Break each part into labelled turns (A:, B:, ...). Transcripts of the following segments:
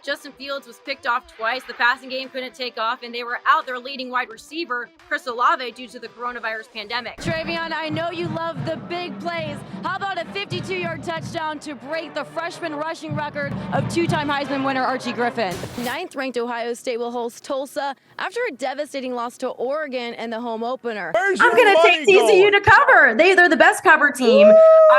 A: Justin Fields was picked off twice. The passing game couldn't take off, and they were out their leading wide receiver, Chris Olave, due to the coronavirus pandemic.
B: Travion, I know you love the big plays. How about a 52-yard touchdown to break the freshman rushing record of two-time Heisman winner Archie Griffin? Ninth-ranked Ohio State will host Tulsa after a devastating loss to Oregon in the home opener.
C: I'm going to take TCU to cover. They're the best cover team.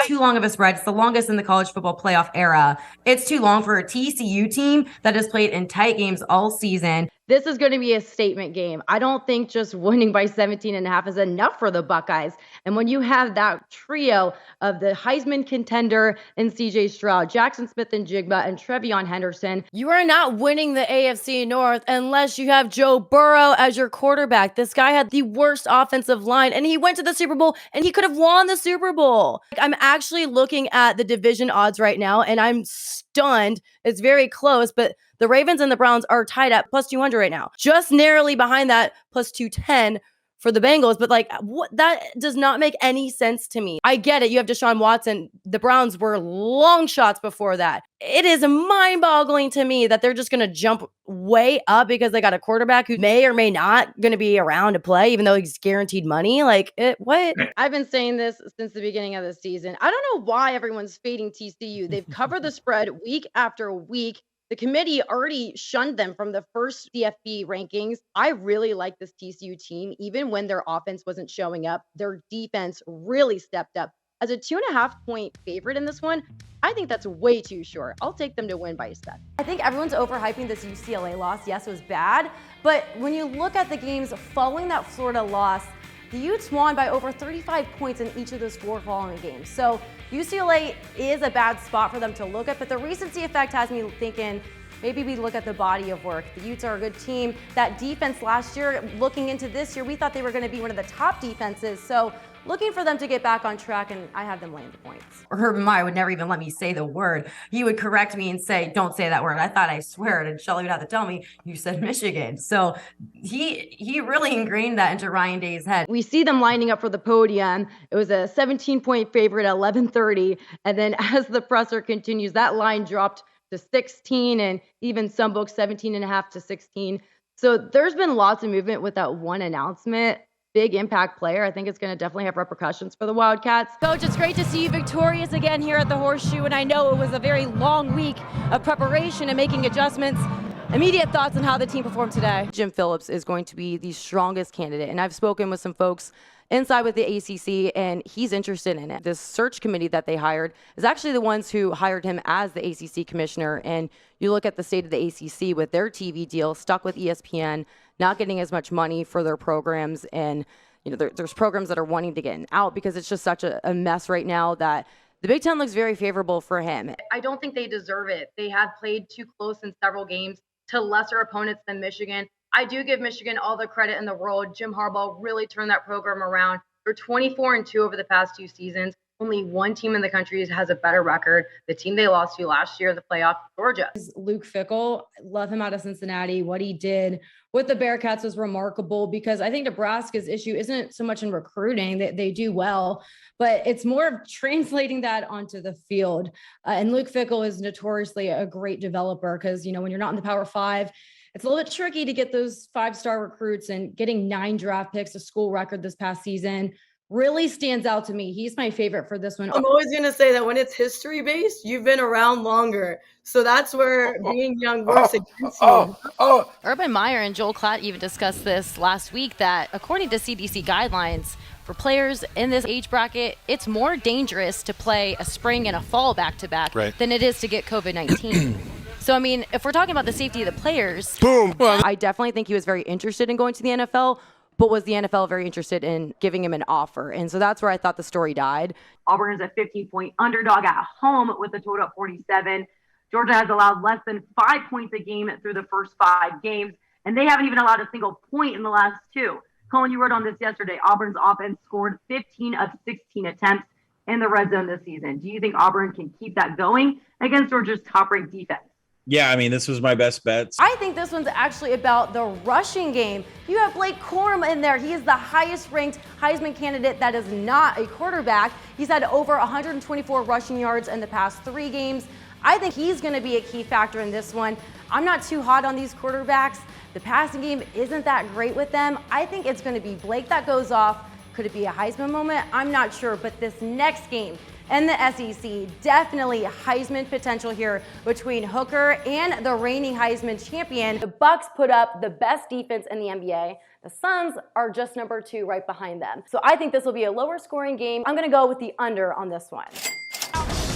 C: Too long of a spread. It's the longest in the college football playoff era. It's too long for a TCU team that has played in tight games all season.
B: This is going to be a statement game. I don't think just winning by 17.5 is enough for the Buckeyes. And when you have that trio of the Heisman contender and CJ Stroud, Jackson Smith-Njigba, and Trevion Henderson, you are not winning the AFC North unless you have Joe Burrow as your quarterback. This guy had the worst offensive line, and he went to the Super Bowl, and he could have won the Super Bowl. I'm actually looking at the division odds right now, and I'm stunned. It's very close, but the Ravens and the Browns are tied at plus 200 right now. Just narrowly behind that, plus 210 for the Bengals. But what, that does not make any sense to me. I get it. You have Deshaun Watson. The Browns were long shots before that. It is mind-boggling to me that they're just going to jump way up because they got a quarterback who may or may not going to be around to play, even though he's guaranteed money. What? I've been saying this since the beginning of the season. I don't know why everyone's fading TCU. They've covered the spread week after week. The committee already shunned them from the first CFP rankings. I really like this TCU team, even when their offense wasn't showing up. Their defense really stepped up. As a 2.5-point favorite in this one, I think that's way too short. I'll take them to win by a step. I think everyone's overhyping this UCLA loss. Yes, it was bad. But when you look at the games following that Florida loss, the Utes won by over 35 points in each of those 4 following games. So UCLA is a bad spot for them to look at, but the recency effect has me thinking maybe we look at the body of work. The Utes are a good team. That defense last year, looking into this year, we thought they were going to be one of the top defenses. So looking for them to get back on track, and I have them laying the points.
C: Urban Meyer would never even let me say the word. He would correct me and say, don't say that word. I thought I swear it. And Shelly would have to tell me, you said Michigan. So he really ingrained that into Ryan Day's head.
B: We see them lining up for the podium. It was a 17-point favorite at 11:30. And then as the presser continues, that line dropped to 16 and even some books 17.5 to 16. So there's been lots of movement with that one announcement. Big impact player. I think it's going to definitely have repercussions for the Wildcats. Coach, it's great to see you victorious again here at the Horseshoe, and I know it was a very long week of preparation and making adjustments. Immediate thoughts on how the team performed today? Jim Phillips is going to be the strongest candidate, and I've spoken with some folks inside with the ACC, and he's interested in it. This search committee that they hired is actually the ones who hired him as the ACC commissioner, and you look at the state of the ACC with their TV deal, stuck with ESPN, not getting as much money for their programs, and there's programs that are wanting to get out because it's just such a mess right now that the Big Ten looks very favorable for him. I don't think they deserve it. They have played too close in several games to lesser opponents than Michigan. I do give Michigan all the credit in the world. Jim Harbaugh really turned that program around. They're 24-2 over the past 2 seasons. Only one team in the country has a better record. The team they lost to last year in the playoff, Georgia. Luke Fickell, love him out of Cincinnati. What he did with the Bearcats was remarkable because I think Nebraska's issue isn't so much in recruiting. They do well, but it's more of translating that onto the field. And Luke Fickell is notoriously a great developer because, when you're not in the Power 5, it's a little bit tricky to get those 5-star recruits, and getting 9 draft picks, a school record this past season, really stands out to me. He's my favorite for this one.
D: I'm always going to say that when it's history-based, you've been around longer. So that's where being young works against you.
E: Urban Meyer and Joel Klatt even discussed this last week that according to CDC guidelines, for players in this age bracket, it's more dangerous to play a spring and a fall back-to-back than it is to get COVID-19. So, if we're talking about the safety of the players,
B: I definitely think he was very interested in going to the NFL, but was the NFL very interested in giving him an offer? And so that's where I thought the story died.
C: Auburn is a 15-point underdog at home with a total of 47. Georgia has allowed less than 5 points a game through the first 5 games, and they haven't even allowed a single point in the last 2. Colin, you wrote on this yesterday. Auburn's offense scored 15 of 16 attempts in the red zone this season. Do you think Auburn can keep that going against Georgia's top-ranked defense?
F: Yeah, this was my best bet.
B: I think this one's actually about the rushing game. You have Blake Corum in there. He is the highest-ranked Heisman candidate that is not a quarterback. He's had over 124 rushing yards in the past 3 games. I think he's going to be a key factor in this one. I'm not too hot on these quarterbacks. The passing game isn't that great with them. I think it's going to be Blake that goes off. Could it be a Heisman moment? I'm not sure, but this next game in the SEC, definitely Heisman potential here between Hooker and the reigning Heisman champion. The Bucks put up the best defense in the NBA. The Suns are just number 2 right behind them. So I think this will be a lower scoring game. I'm going to go with the under on this one.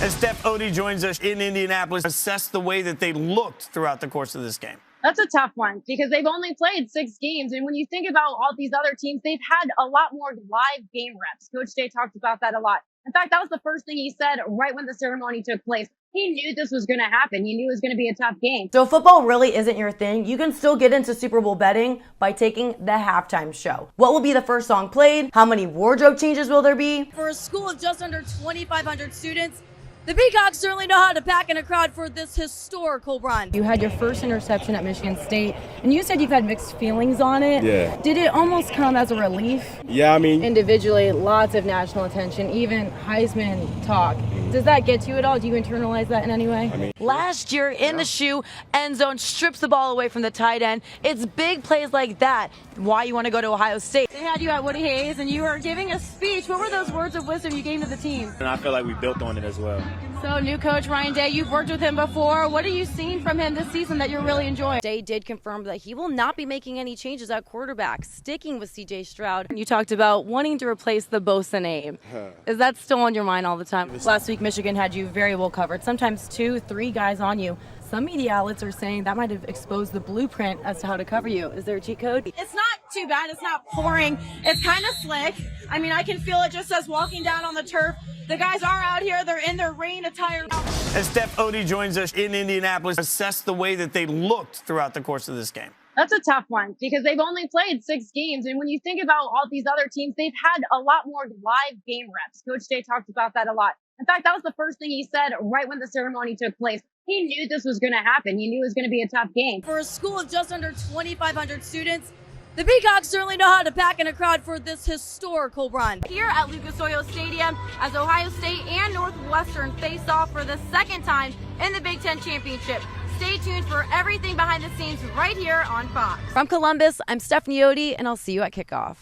G: As Steph Otey joins us in Indianapolis, assess the way that they looked throughout the course of this game.
H: That's a tough one because they've only played 6 games. And when you think about all these other teams, they've had a lot more live game reps. Coach Day talked about that a lot. In fact, that was the first thing he said right when the ceremony took place. He knew this was going to happen. He knew it was going to be a tough game.
B: So if football really isn't your thing, you can still get into Super Bowl betting by taking the halftime show. What will be the first song played? How many wardrobe changes will there be?
I: For a school of just under 2,500 students, the Peacocks certainly know how to pack in a crowd for this historical run.
J: You had your first interception at Michigan State, and you said you've had mixed feelings on it.
K: Yeah.
J: Did it almost come as a relief?
K: Yeah, I mean,
J: individually, lots of national attention, even Heisman talk. Does that get to you at all? Do you internalize that in any way?
L: Last year in the shoe, end zone, strips the ball away from the tight end. It's big plays like that. Why you want to go to Ohio State.
I: They had you at Woody Hayes, and you were giving a speech. What were those words of wisdom you gave to the team?
K: and I feel like we built on it as well.
I: So, new coach Ryan Day, you've worked with him before. What are you seeing from him this season that you're really enjoying?
E: Day did confirm that he will not be making any changes at quarterback, sticking with CJ Stroud. You talked about wanting to replace the Bosa name. Is that still on your mind all the time? Last week, Michigan had you very well covered, sometimes 2, 3 guys on you. Some media outlets are saying that might have exposed the blueprint as to how to cover you. Is there a cheat code?
I: It's not too bad. It's not pouring. It's kind of slick. I mean, I can feel it just as walking down on the turf. The guys are out here. They're in their rain attire.
G: As Steph Otey joins us in Indianapolis, assess the way that they looked throughout the course of this game.
H: That's a tough one because they've only played 6 games. And when you think about all these other teams, they've had a lot more live game reps. Coach Day talked about that a lot. In fact, that was the first thing he said right when the ceremony took place. He knew this was going to happen. He knew it was going to be a tough game.
I: For a school of just under 2,500 students, the Peacocks certainly know how to pack in a crowd for this historical run.
A: Here at Lucas Oil Stadium, as Ohio State and Northwestern face off for the second time in the Big Ten Championship. Stay tuned for everything behind the scenes right here on Fox.
E: From Columbus, I'm Stephanie Otey, and I'll see you at kickoff.